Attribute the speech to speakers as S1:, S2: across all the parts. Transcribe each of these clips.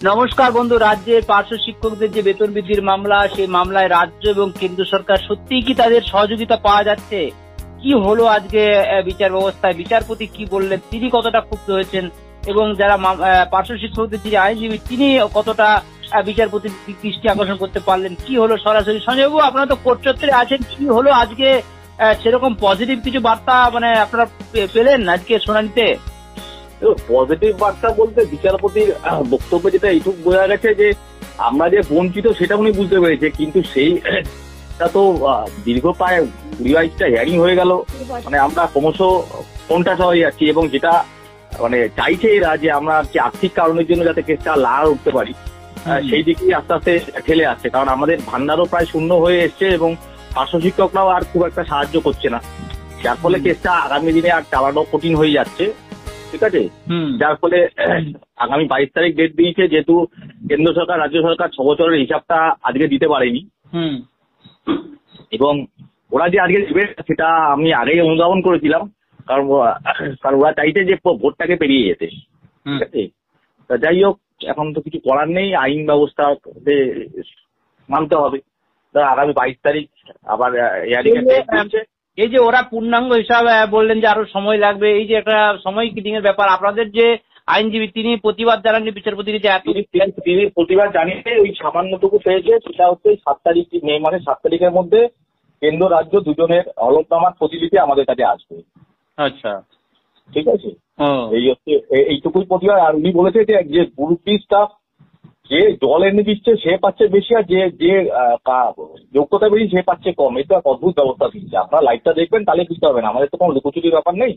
S1: নমস্কার বন্ধু। রাজ্যের পার্শ্ব শিক্ষকদের যে বেতন বৃদ্ধির মামলা, সেই মামলায় রাজ্য এবং কেন্দ্র সরকার সত্যিই কি তাদের সহযোগিতা পাওয়া যাচ্ছে? কি হলো আজকে বিচার ব্যবস্থায়? বিচারপতি কি বললেন, তিনি কতটা ক্ষুব্ধ হয়েছেন, এবং যারা পার্শ্ব শিক্ষকদের যে আইনজীবী তিনি কতটা বিচারপতির দৃষ্টি আকর্ষণ করতে পারলেন? কি হলো সরাসরি? সঞ্জয়বাবু, আপনারা তো কোর্ট চত্বরে আছেন, কি হলো আজকে? সেরকম পজিটিভ কিছু বার্তা আপনারা পেলেন আজকে শুনানিতে?
S2: পজিটিভ বার্তা বলতে বিচারপতির বক্তব্যে যেটা এইটুকু বোঝা গেছে যে আমরা যে বঞ্চিত সেটা উনি বুঝতে পেরেছে, কিন্তু সেইটা তো দীর্ঘ প্রায় 20-22টা হিয়ারিং হয়ে গেল, মানে আমরা ক্রমশ কোনটাস হয়ে যাচ্ছি, এবং যেটা মানে চাইছে এরা যে আমরা আর্থিক কারণের জন্য যাতে কেসটা লাড়া উঠতে পারি, সেই দিকেই আস্তে আস্তে ঠেলে আসছে। কারণ আমাদের ভান্ডারও প্রায় শূন্য হয়ে এসছে এবং পার্শ্ব শিক্ষকরাও আর খুব একটা সাহায্য করছে না, যার ফলে কেসটা আগামী দিনে আর চালানো কঠিন হয়ে যাচ্ছে। ঠিক আছে, যার ফলে আগামী 22 তারিখ ডেট দিয়েছে, যেহেতু কেন্দ্র সরকার রাজ্য সরকার 6 বছরের হিসাবটা আজকে দিতে পারেনি, এবং ওরা যে আজকে দেবে সেটা আমি আগেই অনুধাবন করেছিলাম, কারণ ওরা চাইছে যে ভোটটাকে পেরিয়ে যেতে। ঠিক আছে, যাই হোক, এখন তো কিছু করার নেই, আইন ব্যবস্থা মানতে হবে। আগামী 22 তারিখ আবার হিয়ারিং এর ডেট দিচ্ছে।
S1: এই যে ওরা পূর্ণাঙ্গ হিসাবে বললেন যে আরো সময় লাগবে, এই যে একটা সময় কিডিং এর ব্যাপার, আপনাদের যে আইনজীবী তিনি প্রতিবাদ জানাননি বিচারপতিকে যে
S2: তিনি প্রতিবাদ জানিয়ে ওই সামান্যটুকু পেয়েছে, সেটা হচ্ছে 7 তারিখ মে মাসের 7 তারিখের মধ্যে কেন্দ্র রাজ্য দুজনের হলফনামার প্রতিলিপি আমাদের কাছে আসবে।
S1: আচ্ছা,
S2: ঠিক আছে, এই হচ্ছে এইটুকুই প্রতিবাদ। আর উনি বলেছে যে গ্রুপ স্টাফ যে জল এনে দিচ্ছে সে পাচ্ছে বেশি, আর যে যোগ্যতা বেশি সে পাচ্ছে কম। এটা এক অদ্ভুত ব্যবস্থা দিচ্ছে। আপনারা লাইভটা দেখবেন, তাহলে বুঝতে পারবেন। আমাদের তো কোনো লুকোচুরির ব্যাপার নেই।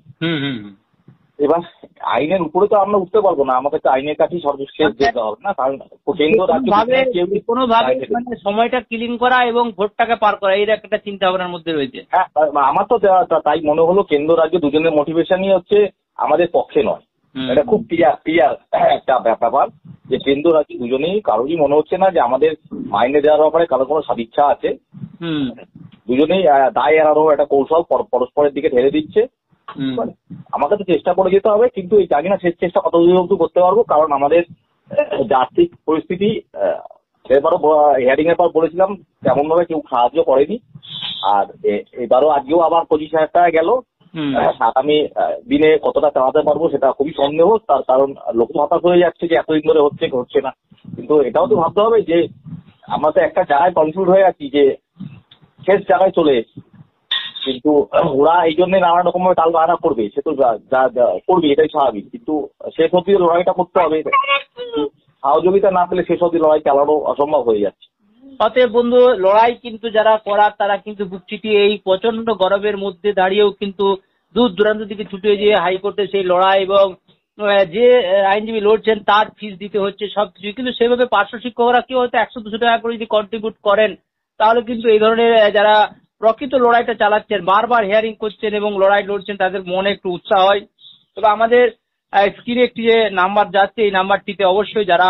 S2: এবার আইনের উপরে তো আমরা উঠতে পারবো না, আমাদের তো আইনের কাছেই সর্বশেষ যেতে হবে না, কারণ কেন্দ্র রাজ্য
S1: কোনোভাবে সময়টা ক্লিন করা এবং ভোটটাকে পার করা, এই একটা চিন্তা ভাবনার মধ্যে রয়েছে।
S2: হ্যাঁ, আমার তো তাই মনে হলো, কেন্দ্র রাজ্য দুজনের মোটিভেশনই হচ্ছে আমাদের পক্ষে নয়। এটা খুব ক্লিয়ার একটা ব্যাপার যে কেন্দ্র রাজ্য দুজনেই, কারোরই মনে হচ্ছে না যে আমাদের মাইনে দেওয়ার ব্যাপারে কারো কোনো সদিচ্ছা আছে। দুজনেই দায় এড়ানোর একটা কৌশল পরস্পরের দিকে ঠেলে দিচ্ছে। আমাকে তো চেষ্টা করে যেতে হবে, কিন্তু এই জানি না শেষ চেষ্টা কত দূর করতে পারবো, কারণ আমাদের যে আর্থিক পরিস্থিতি, এবারও হিয়ারিং এর পর বলেছিলাম তেমন ভাবে কেউ সাহায্য করেনি। আর এবারও আজকেও আবার 25,000 টাকা গেল। আগামী দিনে কতটা চালাতে পারবো সেটা খুবই সন্দেহ, তার কারণ লোক হতাশ হয়ে যাচ্ছে যে এতদিন ধরে হচ্ছে না। কিন্তু এটাও তো ভাবতে হবে যে আমরা তো একটা জায়গায় কনফিউজ হয়ে আছি যে শেষ জায়গায় চলে এসেছি, কিন্তু ওরা এই জন্য নানা রকম ভাবে তাল বাহানা করবে, সে তো যা করবে, এটাই স্বাভাবিক। কিন্তু শেষ অব্দি লড়াইটা করতে হবে, সহযোগিতা না পেলে শেষ অব্দি লড়াই চালানো অসম্ভব হয়ে যাচ্ছে।
S1: অতএব বন্ধু, লড়াই কিন্তু যারা করার তারা কিন্তু বুক চিটিয়ে এই প্রচন্ড গরমের মধ্যে দাঁড়িয়েও কিন্তু দূর দূরান্ত দিকে ছুটে গিয়ে হাইকোর্টে সেই লড়াই, এবং যে আইনজীবী লড়ছেন তার ফিস দিতে হচ্ছে সবকিছু। কিন্তু সেভাবে পার্শ্ব শিক্ষকরা কেউ হয়তো 100-200 টাকা করে যদি কন্ট্রিবিউট করেন, তাহলে কিন্তু এই ধরনের যারা প্রকৃত লড়াইটা চালাচ্ছেন, বারবার হিয়ারিং করছেন এবং লড়াই লড়ছেন, তাদের মনে একটু উৎসাহ হয়। তবে আমাদের স্ক্রিনে একটি যে নাম্বার যাচ্ছে, এই নাম্বারটিতে অবশ্যই যারা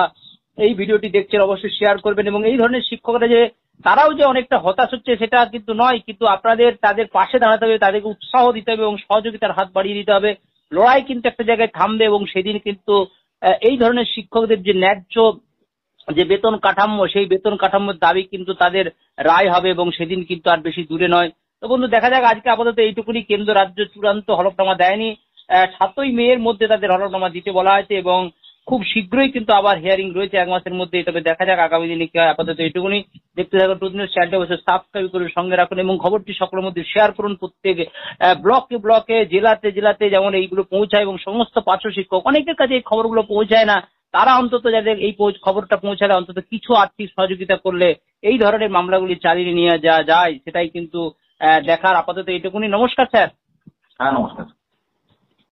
S1: এই ভিডিওটি দেখছেন অবশ্যই শেয়ার করবেন। এবং এই ধরনের শিক্ষকরা যে তারাও যে অনেকটা হতাশ হচ্ছে সেটা কিন্তু নয়, কিন্তু আপনাদের তাদের পাশে দাঁড়াতে হবে, তাদেরকে উৎসাহ দিতে হবে এবং সহযোগিতার হাত বাড়িয়ে দিতে হবে। লড়াই কিন্তু একটা জায়গায় থামবে, এবং সেদিন কিন্তু এই ধরনের শিক্ষকদের যে ন্যায্য যে বেতন কাঠামো, সেই বেতন কাঠামোর দাবি কিন্তু তাদের রায় হবে, এবং সেদিন কিন্তু আর বেশি দূরে নয়। তো বন্ধু, দেখা যাক। আজকে আপাতত এইটুকুনি, কেন্দ্র রাজ্য চূড়ান্ত হলফনামা দেয়নি। 7ই মে এর মধ্যে তাদের হলফনামা দিতে বলা হয়েছে, এবং খুব শীঘ্রই কিন্তু আবার হিয়ারিং রয়েছে 1 মাসের মধ্যে। তবে দেখা যাক আগামী দিনে কি হয়। আপাতত এইটুকুনি। দেখতে থাকুন টুডে নিউজ চ্যানেলটি, অবশ্যই সাবস্ক্রাইব করে সঙ্গে রাখুন এবং খবরটি সকলের মধ্যে শেয়ার করুন। প্রত্যেক ব্লকে জেলাতে যেমন এইগুলো পৌঁছায়, এবং সমস্ত পার্শ্ব শিক্ষক অনেকের কাছে এই খবরগুলো পৌঁছায় না, তারা অন্তত যাদের এই খবরটা পৌঁছালে অন্তত কিছু আর্থিক সহযোগিতা করলে এই ধরনের মামলাগুলি চালিয়ে নিয়ে যাওয়া যায়, সেটাই কিন্তু দেখার। আপাতত এইটুকুনি। নমস্কার স্যার।
S2: হ্যাঁ, নমস্কার।